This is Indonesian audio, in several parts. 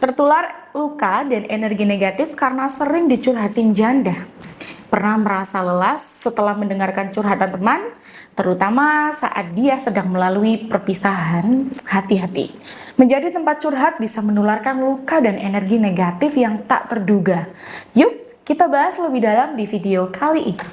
Tertular luka dan energi negatif karena sering dicurhatin janda. Pernah merasa lelah setelah mendengarkan curhatan teman, terutama saat dia sedang melalui perpisahan. Hati-hati. Menjadi tempat curhat bisa menularkan luka dan energi negatif yang tak terduga. Yuk, kita bahas lebih dalam di video kali ini.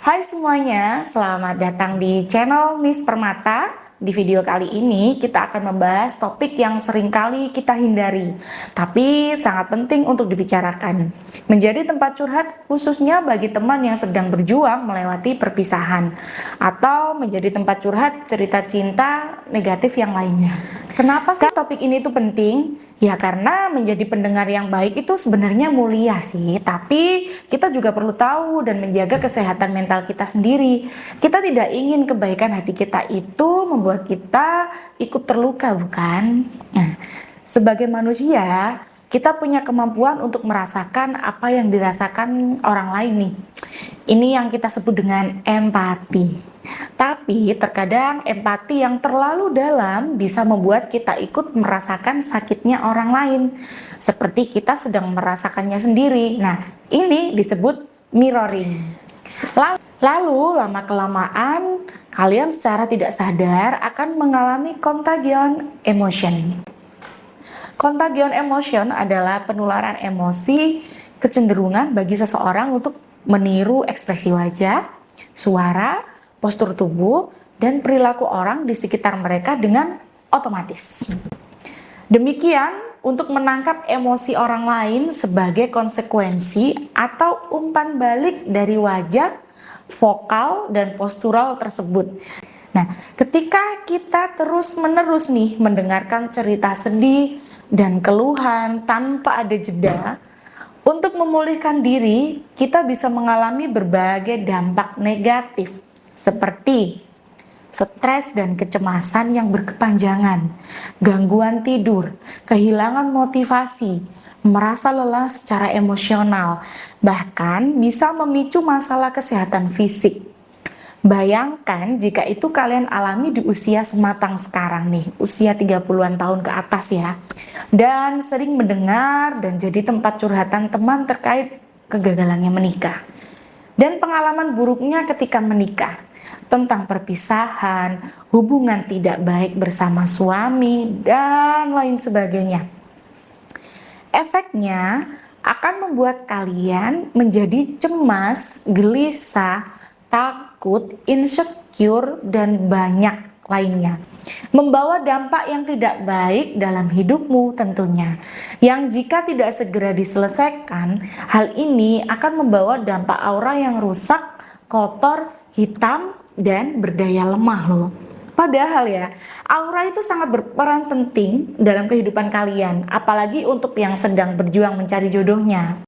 Hai semuanya, selamat datang di channel Miss Permata. Di video kali ini kita akan membahas topik yang seringkali kita hindari, tapi sangat penting untuk dibicarakan. Menjadi tempat curhat khususnya bagi teman yang sedang berjuang melewati perpisahan, atau menjadi tempat curhat cerita cinta negatif yang lainnya. Kenapa sih topik ini tuh penting? Ya karena menjadi pendengar yang baik itu sebenarnya mulia sih, tapi kita juga perlu tahu dan menjaga kesehatan mental kita sendiri. Kita tidak ingin kebaikan hati kita itu membuat kita ikut terluka, bukan? Nah, sebagai manusia, kita punya kemampuan untuk merasakan apa yang dirasakan orang lain nih. Ini yang kita sebut dengan empati. Tapi terkadang empati yang terlalu dalam bisa membuat kita ikut merasakan sakitnya orang lain, seperti kita sedang merasakannya sendiri. Nah, ini disebut mirroring. Lalu lama-kelamaan kalian secara tidak sadar akan mengalami contagion emotion. Contagion emotion adalah penularan emosi kecenderungan bagi seseorang untuk meniru ekspresi wajah, suara, postur tubuh, dan perilaku orang di sekitar mereka dengan otomatis. Demikian untuk menangkap emosi orang lain sebagai konsekuensi atau umpan balik dari wajah, vokal, dan postural tersebut. Nah, ketika kita terus-menerus nih mendengarkan cerita sedih dan keluhan tanpa ada jeda, untuk memulihkan diri, kita bisa mengalami berbagai dampak negatif seperti stres dan kecemasan yang berkepanjangan, gangguan tidur, kehilangan motivasi, merasa lelah secara emosional, bahkan bisa memicu masalah kesehatan fisik. Bayangkan jika itu kalian alami di usia sematang sekarang nih, usia 30-an tahun ke atas ya, dan sering mendengar dan jadi tempat curhatan teman terkait kegagalannya menikah dan pengalaman buruknya ketika menikah, tentang perpisahan, hubungan tidak baik bersama suami, dan lain sebagainya. Efeknya akan membuat kalian menjadi cemas, gelisah, takut, insecure, dan banyak lainnya. Membawa dampak yang tidak baik dalam hidupmu tentunya, yang jika tidak segera diselesaikan, hal ini akan membawa dampak aura yang rusak, kotor, hitam, dan berdaya lemah loh. Padahal ya, aura itu sangat berperan penting dalam kehidupan kalian, apalagi untuk yang sedang berjuang mencari jodohnya.